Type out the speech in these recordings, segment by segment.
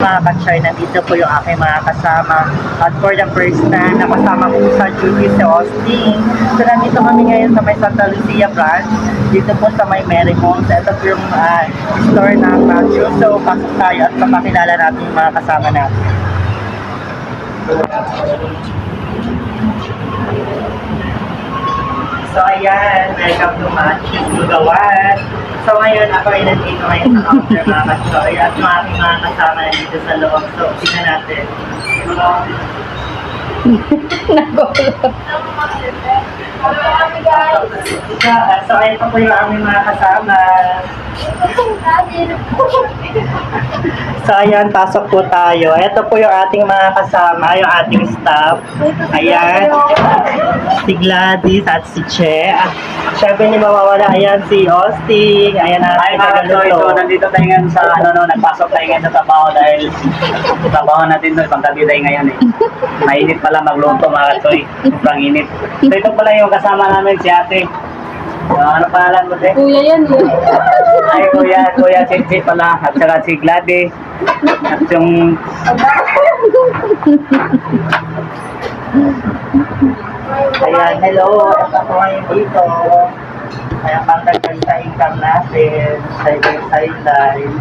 mga ka-choy, nandito po yung aking mga kasama. At for the first time, nakasama ko sa duty si Austin. So nandito kami ngayon sa may Santa Lucia branch. Dito po sa may Marymount. Ito po yung store ng Matthew. So pasok tayo at papakilala natin yung mga kasama natin. So ayan, welcome to Matthew Lugawan. So ngayon, ako ay nandito ngayon sa counter mga ka-choy at mga kasama na dito sa loob. So, tingnan natin. So ayun pa po yung aming mga kasama. So ayan, pasok po tayo. Ito po yung ating mga kasama, yung ating staff. Ayan, si Gladys at si Che. At syempre hindi mawawala, ayan si Austin. Ayan natin. Ay mga ka-choy, so nandito tayo ngayon sa nagpasok tayo ngayon sa trabaho dahil trabaho natin doon, panggabi tayo ngayon eh. Mainit pala magluto mga ka-choy, sobrang init. So ito pala yung kasama namin si ate. Ano pangalan mo, Te? Kuya yan eh. Ay, Kuya Chichi pala, at saka si Gladys. At yung... Ayan, hello. Ito po ngayon dito. Ayan, pangdagdag sa income natin. Sideline.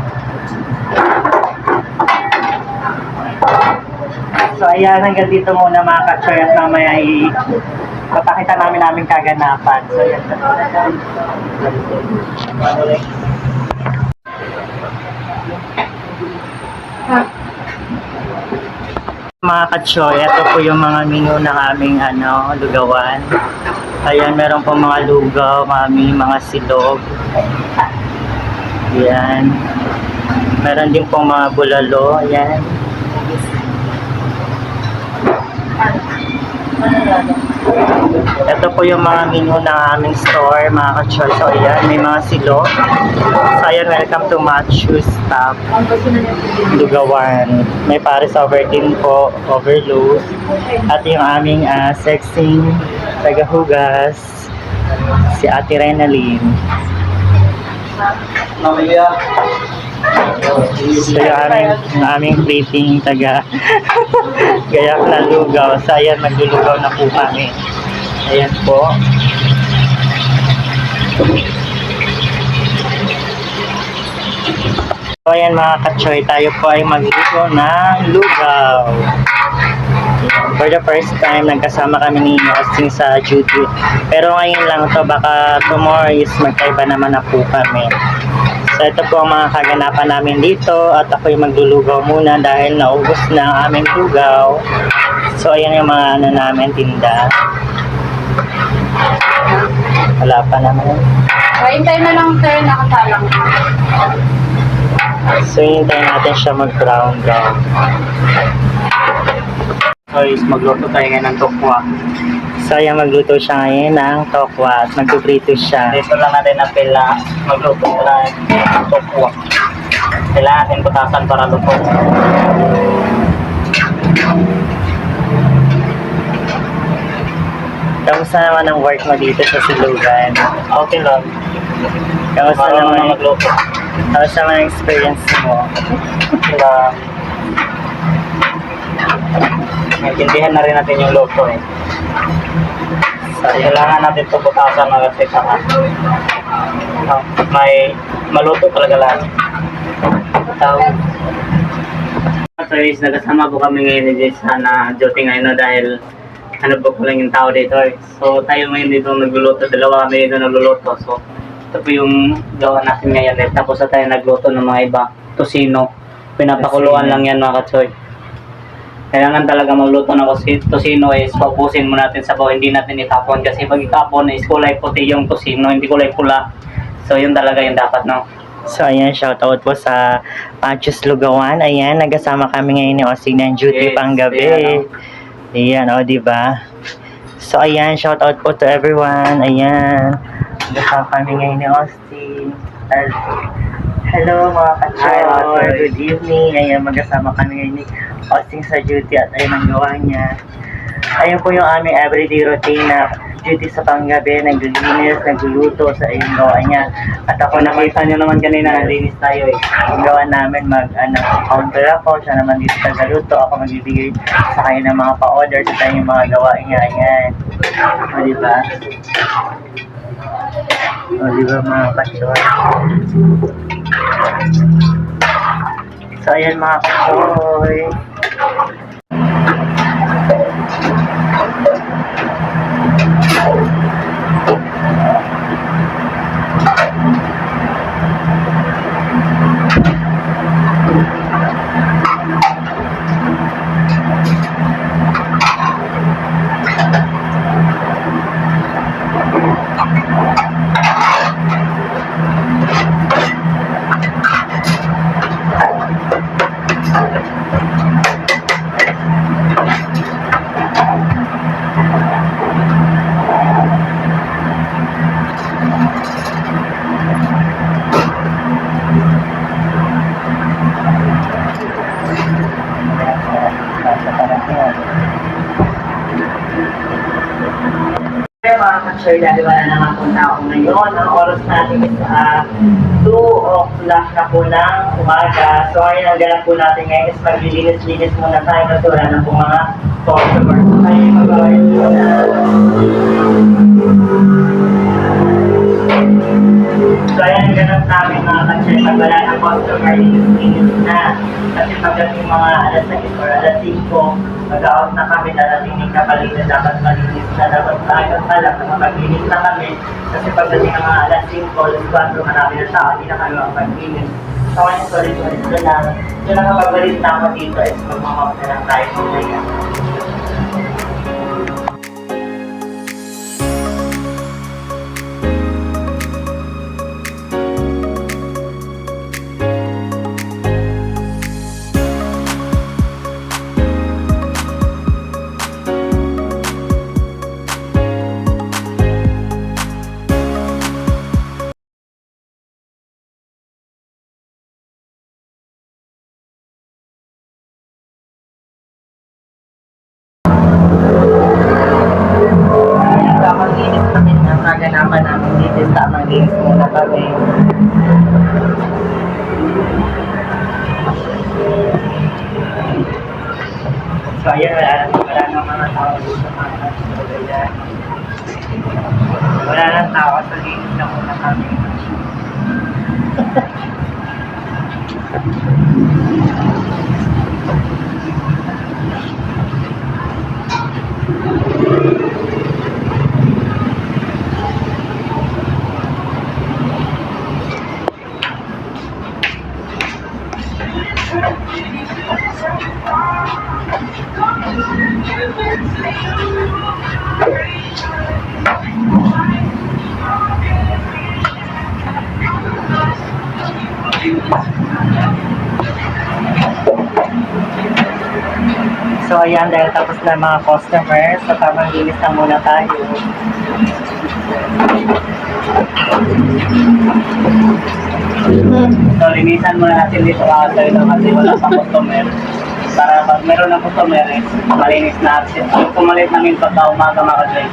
So ayan, hanggang dito muna mga ka-choy at mamaya papakita namin aming kaganapan. So ayan. Mga ka-choy, ito po yung mga menu ng aming lugawan. Ayan, meron po mga lugaw, mga silog. Ayan. Meron din po mga bulalo. Ayan. Ito po yung mga menu ng aming store, mga ka-choy. So ayan, may mga silog. So ayan, welcome to Matthew's Staff Lugawan. May Paris over din po, overload. At yung aming sexing tagahugas, si Ate Renalyn. So yung aming plating taga gayak na lugaw. So ayan, maglulugaw na po kami. Ayan po. So ayan mga ka-choy, tayo po ay magluto ng lugaw. For the first time, nagkasama kami ni Austin sa duty. Pero ngayon lang to, baka tomorrow is magkaiba naman na po kami. So ito po ang mga kaganapan namin dito at ako yung maglulugaw muna dahil naubos na ang aming lugaw. So ayan yung mga namin tinda. Wala pa naman. Hintay na lang sir, nakasalang. So hintayin natin siya mag-brown. So is magluto tayo ngayon ng tokwa. So ayan, magluto siya ngayon ng tokwa at magpiprito siya. Dito lang natin na pila magluto pala ng tokwa. Kailangan natin butasan para luto. Kamusta naman ang work mo dito sa Silugan? Okay lang. Kamusta Marunong na naman, magluto. kamusta naman ang experience mo? Sila maintindihan na rin natin yung luto eh. So, kailangan natin ito butasan na kasi saka may maluto talaga lahat. So is nagkasama po kami ngayon ni Jessa na duty ngayon dahil po ko lang yung tao dito eh. So tayo ngayon dito nagluluto, dalawa kami dito nagluluto. So ito po yung gawa natin ngayon eh. Tapos na tayo nagluto ng mga iba, tosino. Pinapakuluan lang yan mga ka-choy. Kailangan talaga magluto ng tosino is paubusin mo natin sa baw, hindi natin itapon kasi pag itapon is kulay puti yung tosino, hindi kulay pula. So yun talaga yung dapat, no? So ayan, shoutout po sa Matthew's Lugawan. Ayan, nagkasama kami ngayon ni Austin ng duty Yes, pang gabi. Ayan, o diba? So ayan, shoutout po to everyone. Ayan, nagkasama kami ngayon ni Austin. Hello mga ka-choy, good evening. Ayan, magkasama kami ngayon ni Austin sa duty at ayun ang gawa niya. Ayun po yung aming everyday routine na duty sa panggabi, naglilinis, nagluluto sa iyong gawa niya. At ako naman, Nakita nyo naman kanina, nalinis tayo eh. ang gawa namin counter ako, siya naman dito tagaluto, ako magbibigay sa kanya ng mga pa-order sa kanya yung mga gawa niya. Ayan. O, diba? O, diba mga kasyon? So, ayan mga kasyoy. Mga ka-sure, dahil wala naman po tao ngayon. Ang oras natin is 2 o'clock na po ng umaga. So ngayon, ang ganap po natin ngayon is maglilinis-linis muna tayo kasi wala na po mga customers. So tayo magawin muna. So ayan, ang ganap namin mga ka-sure. Pag wala na customer, linis-linis na. Kasi pagdating mga alas 6 or alas 5, mag-out na kami, darating yung kapalitan, dapat malinis na, dapat tayo pala, maglinis na kami. Kasi pagdating ng mga alas 5, alas 4, marami na tao, hindi na kami maglinis. So, ngayon, sorry, ito lang. Ito lang kapag balik na ako dito, is magmamap na lang tayo mamaya. Maglinis kami ng kaganapan namin dito sa maglinis muna kami. So ayan, wala nang mga tao dito sa mga nagsusulat. Wala nang tao, so linis na muna kami. So ayan, dahil tapos na mga customers, so tamang linis na muna tayo. So, linisan muna natin dito kasi wala pa customer. Para pag meron ng customer, malinis na. Kung malit namin pagka umaga mga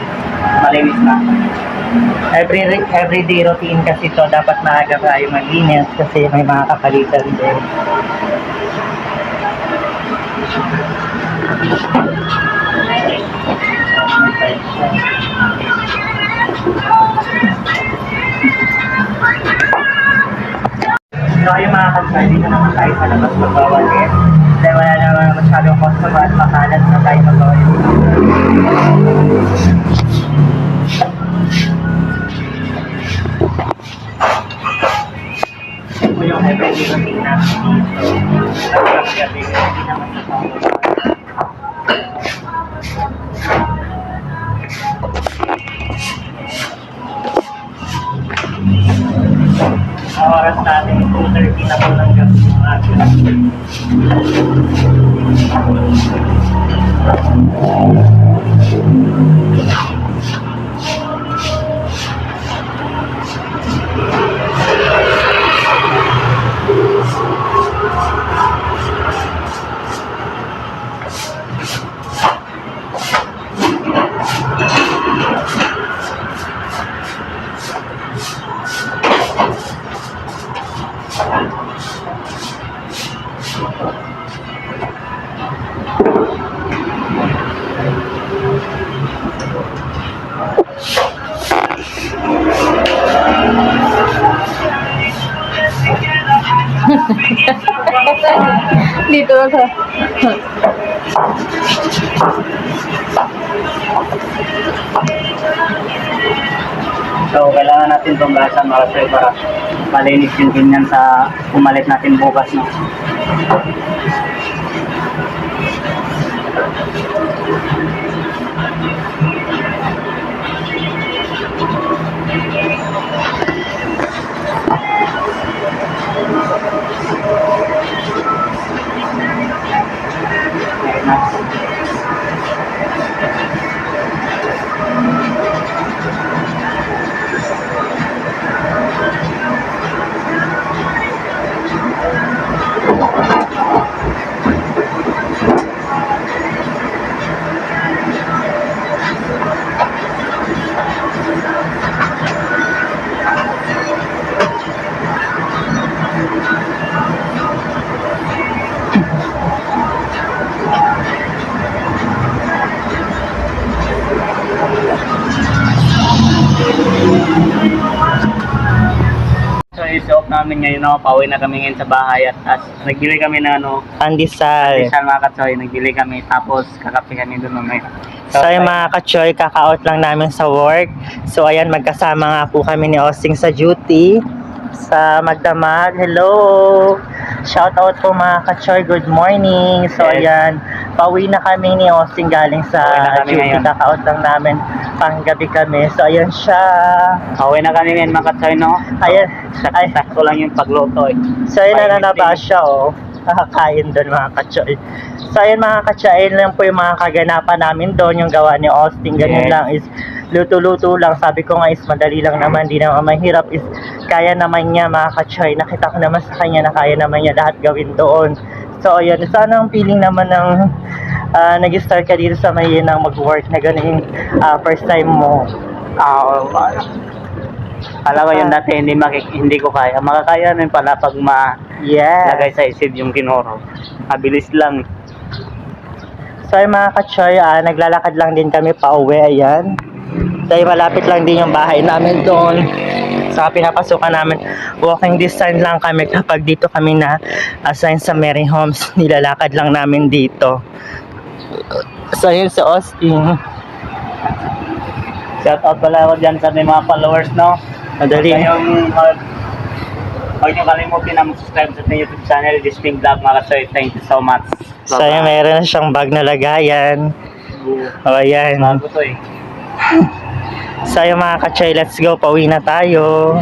malinis na. Everyday routine kasi to, dapat maaga tayo maglinis kasi may mga kapalitan din. So ayun mga kapatid, dito naman tayo sa labas magbawalit. Dahil wala naman masyadong customer at makalat na tayo magbawalit. Ito yung everyday routine natin dito. At gabi, hindi naman sa tao. Ang oras natin 2:30 na po ng gabi umaga. So, kailangan natin itong gasan mga katsoy para malinis yung ganyan sa pumalit natin bukas, no? So, i-off namin ngayon, no? Pauwi na kami ngayon sa bahay at nagbili kami na Pandesal. Isang mga katsoy, nagbili kami tapos kakape kami doon mamaya. So ayun mga ka-choy, kaka-out lang namin sa work. So ayan, magkasama nga po kami ni Osing sa duty sa Magdamag. Hello! Shout out po mga ka-choy, good morning. So Yes. ayan, pauwi na kami ni Osing galing sa Pauwi na kami duty. ngayon. Kaka-out lang namin, panggabi kami. So ayan siya. Pauwi na kami ngayon mga katsoy, no? Ayan, ay, Sakto lang yung pagluto, eh. so ayun, Mainit nananaba din. siya, oh. Nakakain doon mga ka-choy. So ayun mga ka-choy, ayun lang po yung mga kaganapan namin doon, yung gawa ni Austin. Ganun Yes. lang is luto-luto lang. Sabi ko nga is madali lang naman, di naman mahirap, is kaya naman niya mga ka-choy. Nakita ko naman sa kanya na kaya naman niya lahat gawin doon. So ayun, sana ang feeling naman ng nag-start ka dito sa Maynang mag-work na ganun yung first time mo. Alam ko yung dati hindi ko kaya. Makakaya rin pala pag malagay Yes. sa isip yung tinuro. Mabilis lang. So ay mga ka-choy, naglalakad lang din kami pa uwi, ayan. Dahil malapit lang din yung bahay namin doon. Sa pinapasukan namin, walking distance lang kami kapag dito kami na assign sa Mary Homes. Nilalakad lang namin dito. So ayun si Austin. Shout out pala ako dyan sa mga followers, no? Madali. Huwag nyo kalimutin na mag-subscribe sa ating YouTube channel, Disping Vlog, mga katsoy. Thank you so much. So ayun, mayroon na siyang bag na lagayan. O ayan. Bago to eh. So ayun mga ka-choy, let's go. Pauwi na tayo.